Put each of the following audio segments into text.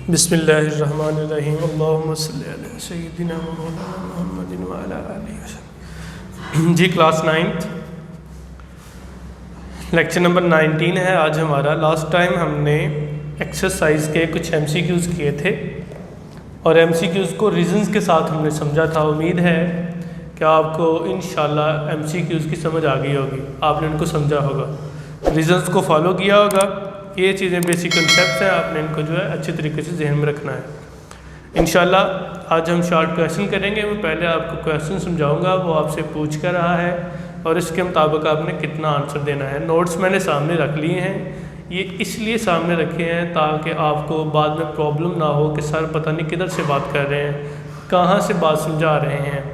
बिस्मिल्लाहिर्रहमानिर्रहीम अल्लाहुम्मा सल्ली अला सय्यिदिना व मौलाना मुहम्मदिन व अला आलिहि वसल्लम। जी क्लास 9th लेक्चर नंबर 19 है आज हमारा। लास्ट टाइम हमने एक्सरसाइज के कुछ एमसीक्यूज़ किए थे और एमसीक्यूज़ को रीजंस के साथ हमने समझा था। उम्मीद है कि आपको इंशाल्लाह एमसीक्यूज़ की समझ आ गई होगी, आपने उनको समझा होगा, रीजंस को फॉलो किया होगा। ये चीज़ें बेसिक कंसेप्ट हैं, आपने इनको जो है अच्छे तरीके से जहन में रखना है। इंशाल्लाह आज हम शॉर्ट क्वेश्चन करेंगे। मैं पहले आपको क्वेश्चन समझाऊंगा, वो आपसे पूछ कर रहा है और इसके मुताबिक आपने कितना आंसर देना है। नोट्स मैंने सामने रख लिए हैं, ये इसलिए सामने रखे हैं ताकि आपको बाद में प्रॉब्लम ना हो कि सर पता नहीं किधर से बात कर रहे हैं, कहाँ से बात समझा रहे हैं।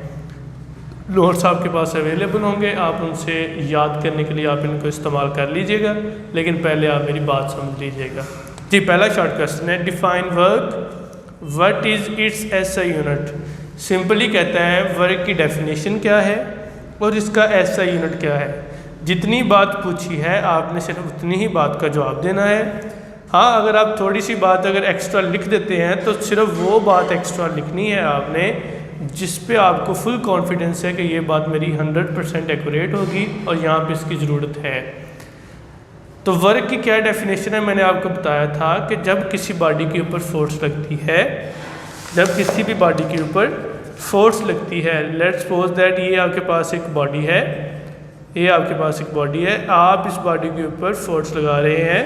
नोट्स आपके पास अवेलेबल होंगे, आप उनसे याद करने के लिए आप इनको इस्तेमाल कर लीजिएगा, लेकिन पहले आप मेरी बात समझ लीजिएगा। जी पहला शॉर्ट क्वेश्चन है, define work, what is it's SI unit. Simply कहता है वर्क की डेफिनेशन क्या है और इसका एसआई यूनिट क्या है। जितनी बात पूछी है आपने सिर्फ उतनी ही बात का जवाब देना है। हाँ, अगर आप थोड़ी सी बात अगर एक्स्ट्रा लिख देते हैं तो सिर्फ वो बात एक्स्ट्रा लिखनी है आपने जिस पे आपको फुल कॉन्फिडेंस है कि ये बात मेरी 100% एक्यूरेट होगी और यहाँ पे इसकी ज़रूरत है। तो वर्क की क्या डेफिनेशन है, मैंने आपको बताया था कि जब किसी बॉडी के ऊपर फोर्स लगती है, जब किसी भी बॉडी के ऊपर फोर्स लगती है, लेट्स सपोज दैट ये आपके पास एक बॉडी है, ये आपके पास एक बॉडी है, आप इस बॉडी के ऊपर फोर्स लगा रहे हैं,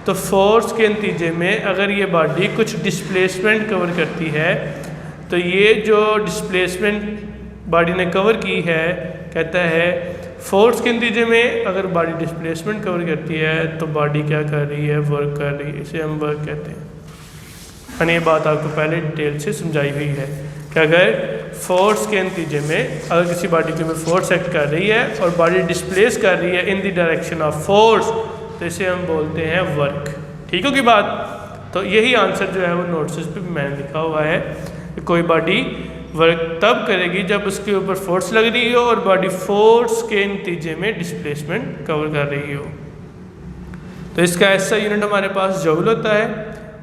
तो फोर्स के नतीजे में अगर ये बॉडी कुछ डिस्प्लेसमेंट कवर करती है तो ये जो डिस्प्लेसमेंट बॉडी ने कवर की है, कहता है फोर्स के नतीजे में अगर बॉडी डिस्प्लेसमेंट कवर करती है तो बॉडी क्या कर रही है, वर्क कर रही है, इसे हम वर्क कहते हैं। यानी ये बात आपको पहले डिटेल से समझाई हुई है कि अगर फोर्स के नतीजे में अगर किसी बॉडी के ऊपर फोर्स एक्ट कर रही है और बॉडी डिस्प्लेस कर रही है इन द डायरेक्शन ऑफ फोर्स, तो इसे हम बोलते हैं वर्क। ठीक होगी बात। तो यही आंसर जो है वो नोट्स पे मैंने लिखा हुआ है। कोई बॉडी वर्क तब करेगी जब उसके ऊपर फोर्स लग रही हो और बॉडी फोर्स के नतीजे में डिस्प्लेसमेंट कवर कर रही हो। तो इसका ऐसा यूनिट हमारे पास जूल होता है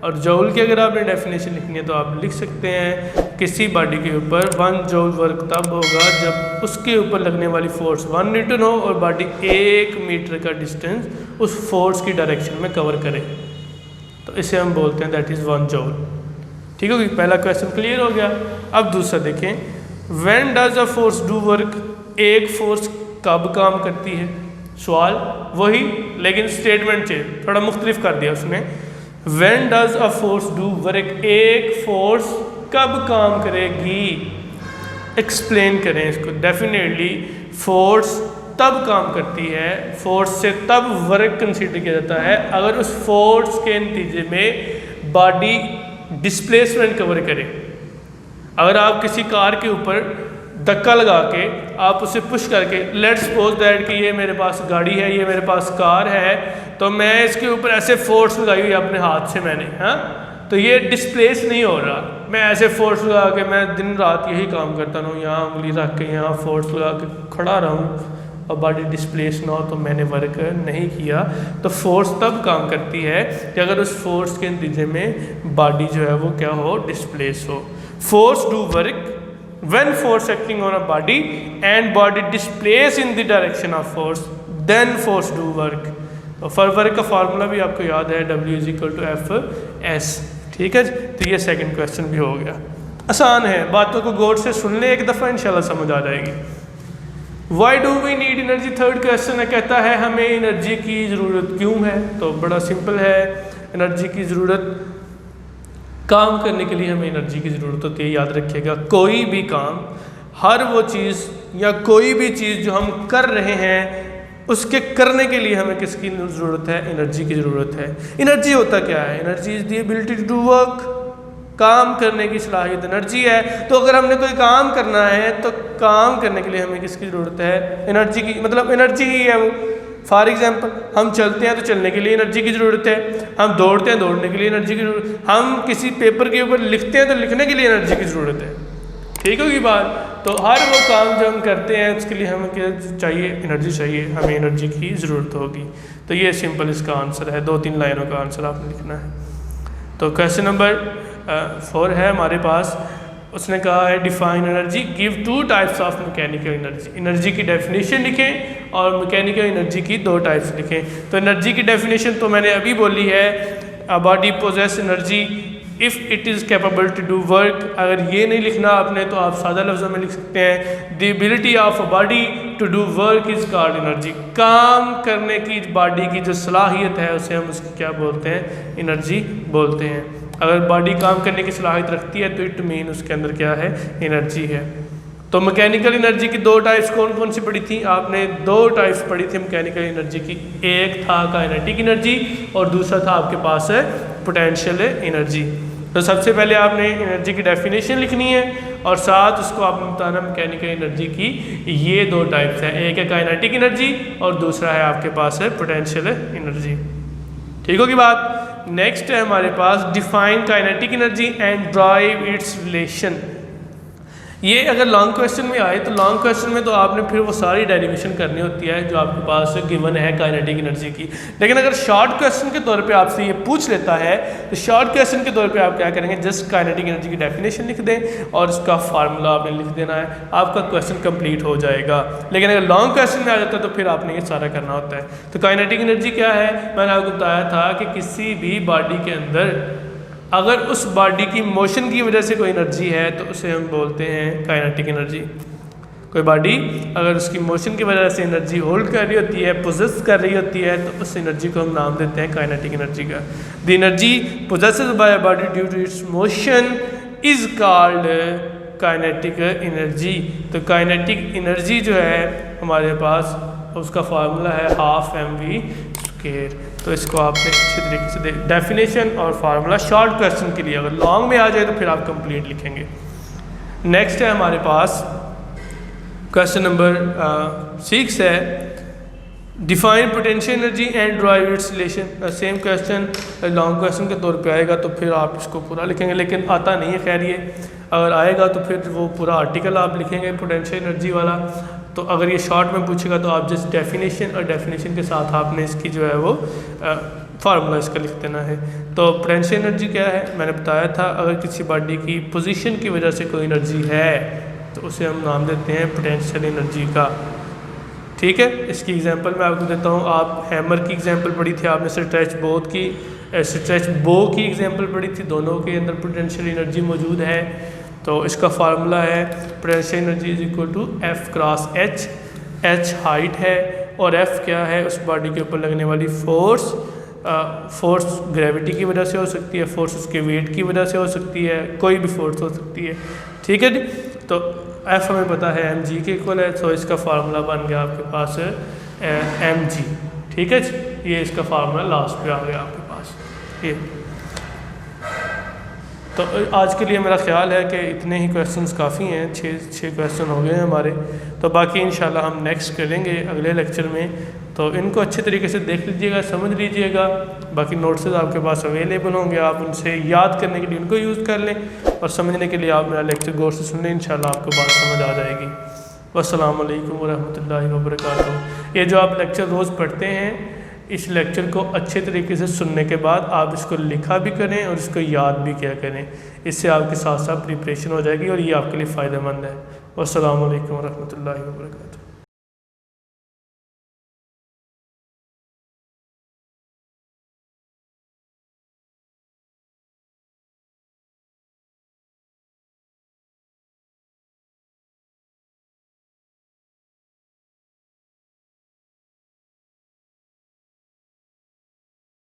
और जूल की अगर आपने डेफिनेशन लिखनी है तो आप लिख सकते हैं किसी बॉडी के ऊपर 1 जूल वर्क तब होगा जब उसके ऊपर लगने वाली फोर्स 1 न्यूटन हो और बॉडी 1 मीटर का डिस्टेंस उस फोर्स की डायरेक्शन में कवर करे, तो इसे हम बोलते हैं दैट इज़ 1 जूल। ठीक होगी, पहला क्वेश्चन क्लियर हो गया। अब दूसरा देखें, when does a force do work, एक फोर्स कब काम करती है। सवाल वही लेकिन स्टेटमेंट से थोड़ा मुख्तलिफ कर दिया उसने। When does a force do work, एक फोर्स कब काम करेगी, एक्सप्लेन करें इसको। डेफिनेटली फोर्स तब काम करती है, फोर्स से तब वर्क कंसीडर किया जाता है अगर उस फोर्स के नतीजे में बॉडी डिस्प्लेसमेंट कवर करे। अगर आप किसी कार के ऊपर धक्का लगा के आप उसे पुश करके, लेट्स सपोज दैट कि ये मेरे पास गाड़ी है, ये मेरे पास कार है, तो मैं इसके ऊपर ऐसे फोर्स लगाई हुई अपने हाथ से मैंने, हाँ, तो ये डिस्प्लेस नहीं हो रहा। मैं ऐसे फोर्स लगा के मैं दिन रात यही काम करता रहूँ, यहाँ उंगली रख के यहाँ फोर्स लगा के खड़ा रहूँ और बॉडी डिस्प्लेस ना हो, तो मैंने वर्क नहीं किया। तो फोर्स तब काम करती है कि अगर उस फोर्स के नतीजे में बॉडी जो है वो क्या हो, डिस्प्लेस हो। Force do work when force acting on a body and body displace in the direction of force, then force do work. तो फॉर वर्क का फार्मूला भी आपको याद है, W=F(S). ठीक है, तो ये सेकंड क्वेश्चन भी हो गया। आसान है, बातों को गौर से सुन ले एक दफ़ा, इंशाल्लाह समझ आ जाएगी। Why do we need energy, third question है, कहता है हमें एनर्जी की ज़रूरत क्यों है। तो बड़ा सिंपल है, एनर्जी की ज़रूरत, काम करने के लिए हमें एनर्जी की ज़रूरत होती है। याद रखिएगा, कोई भी काम, हर वो चीज़ या कोई भी चीज़ जो हम कर रहे हैं उसके करने के लिए हमें किसकी ज़रूरत है, एनर्जी की ज़रूरत है। एनर्जी होता क्या है, energy is the ability to do work, काम करने की सलाहियत एनर्जी है। तो अगर हमने कोई काम करना है तो काम करने के लिए हमें किसकी ज़रूरत है, एनर्जी की, मतलब एनर्जी ही है वो। फॉर एग्जांपल हम चलते हैं तो चलने के लिए एनर्जी की ज़रूरत है, हम दौड़ते हैं दौड़ने के लिए एनर्जी की ज़रूरत, हम किसी पेपर के ऊपर लिखते हैं तो लिखने के लिए एनर्जी की ज़रूरत है। ठीक होगी बात। तो हर वो काम जो हम करते हैं उसके लिए हमें क्या चाहिए, एनर्जी चाहिए, हमें एनर्जी की ज़रूरत होगी। तो ये सिंपल इसका आंसर है, 2-3 लाइनों का आंसर आपने लिखना है। तो क्वेश्चन नंबर 4 है हमारे पास। उसने कहा है define energy, give 2 types of mechanical energy. Energy की डेफिनेशन लिखें और मैकेनिकल एनर्जी की 2 टाइप्स लिखें। तो एनर्जी की डेफिनेशन तो मैंने अभी बोली है, a body possesses energy if it is capable to do work. अगर ये नहीं लिखना आपने तो आप सादा लफ्ज़ों में लिख सकते हैं the ability of a body to do work is called energy. काम करने की बॉडी की जो सलाहियत है उसे हम उसकी क्या बोलते हैं, एनर्जी बोलते हैं। अगर बॉडी काम करने की सलाहियत रखती है तो इट मीन उसके अंदर क्या है, एनर्जी है। तो मैकेनिकल एनर्जी की 2 टाइप्स कौन कौन सी पढ़ी थी आपने? 2 टाइप्स पढ़ी थी मैकेनिकल एनर्जी की। एक था काइनेटिक एनर्जी और दूसरा था आपके पास है पोटेंशियल एनर्जी। तो सबसे पहले आपने एनर्जी की डेफिनेशन लिखनी है और साथ उसको आपने बताना मैकेनिकल एनर्जी की ये 2 टाइप्स हैं, एक है काइनेटिक एनर्जी और दूसरा है आपके पास है पोटेंशियल एनर्जी। ठीक होगी बात। नेक्स्ट है हमारे पास define kinetic energy and derive its relation. ये अगर लॉन्ग क्वेश्चन में आए तो लॉन्ग क्वेश्चन में तो आपने फिर वो सारी डेरिवेशन करनी होती है जो आपके पास गिवन है काइनेटिक एनर्जी की। लेकिन अगर शॉर्ट क्वेश्चन के तौर पे आपसे ये पूछ लेता है तो शॉर्ट क्वेश्चन के तौर पे आप क्या करेंगे, जस्ट काइनेटिक एनर्जी की डेफिनेशन लिख दें और उसका फार्मूला आपने लिख देना है, आपका क्वेश्चन कंप्लीट हो जाएगा। लेकिन अगर लॉन्ग क्वेश्चन में आ जाता है तो फिर आपने ये सारा करना होता है। तो काइनेटिक एनर्जी क्या है, मैंने आपको बताया था कि किसी भी बॉडी के अंदर अगर उस बॉडी की मोशन की वजह से कोई एनर्जी है तो उसे हम बोलते हैं काइनेटिक एनर्जी। कोई बॉडी अगर उसकी मोशन की वजह से एनर्जी होल्ड कर रही होती है, पोजेस कर रही होती है, तो उस एनर्जी को हम नाम देते हैं काइनेटिक एनर्जी का। The energy possessed by a body due to its motion is called kinetic energy. तो काइनेटिक एनर्जी जो है हमारे पास उसका फार्मूला है 12 mv²। तो इसको आपने अच्छे तरीके से डेफिनेशन और फार्मूला शॉर्ट क्वेश्चन के लिए, अगर लॉन्ग में आ जाए तो फिर आप कंप्लीट लिखेंगे। नेक्स्ट है हमारे पास क्वेश्चन नंबर 6 है define potential energy and derive its relation. Same question long question के तौर पे आएगा तो फिर आप इसको पूरा लिखेंगे, लेकिन आता नहीं है। खैर ये अगर आएगा तो फिर वो पूरा आर्टिकल आप लिखेंगे पोटेंशियल एनर्जी वाला। तो अगर ये शॉर्ट में पूछेगा तो आप जस्ट डेफिनेशन और डेफिनेशन के साथ आपने इसकी जो है वो फार्मूला इसका लिख देना है। तो पोटेंशियल एनर्जी क्या है मैंने बताया था, अगर किसी बॉडी की पोजीशन की वजह से कोई एनर्जी है तो उसे हम नाम देते हैं पोटेंशियल एनर्जी का। ठीक है, इसकी एग्जांपल मैं आपको देता हूँ। आप हैमर की एग्जांपल पढ़ी थी आपने, स्ट्रेच बो की एग्जांपल पढ़ी थी, दोनों के अंदर पोटेंशियल एनर्जी मौजूद है। तो इसका फार्मूला है potential energy is equal to F cross H। H height है और F क्या है, उस बॉडी के ऊपर लगने वाली फोर्स। फोर्स ग्रेविटी की वजह से हो सकती है, फोर्स उसके वेट की वजह से हो सकती है, कोई भी फोर्स हो सकती है। ठीक है जी। तो F हमें पता है mg के इक्वल है, तो इसका फार्मूला बन गया आपके पास mg। ठीक है जी, ये इसका फार्मूला लास्ट पे आ गया आपके पास ये। तो आज के लिए मेरा ख्याल है कि इतने ही क्वेश्चंस काफ़ी हैं, 6 क्वेश्चन हो गए हैं हमारे। तो बाकी इंशाल्लाह हम नेक्स्ट करेंगे अगले लेक्चर में। तो इनको अच्छे तरीके से देख लीजिएगा, समझ लीजिएगा। बाकी नोट्स आपके पास अवेलेबल होंगे, आप उनसे याद करने के लिए उनको यूज़ कर लें और समझने के लिए आप मेरा लेक्चर गौर से सुन लें, इंशाल्लाह आपको बात समझ आ जाएगी। वस्सलामु अलैकुम वरहमतुल्लाहि वबरकातुहू। ये जो आप लेक्चर रोज़ पढ़ते हैं, इस लेक्चर को अच्छे तरीके से सुनने के बाद आप इसको लिखा भी करें और इसको याद भी किया करें। इससे आपके साथ साथ प्रिपरेशन हो जाएगी और ये आपके लिए फ़ायदेमंद है। वस्सलामु अलैकुम वरहमतुल्लाहि वबरकातुहू।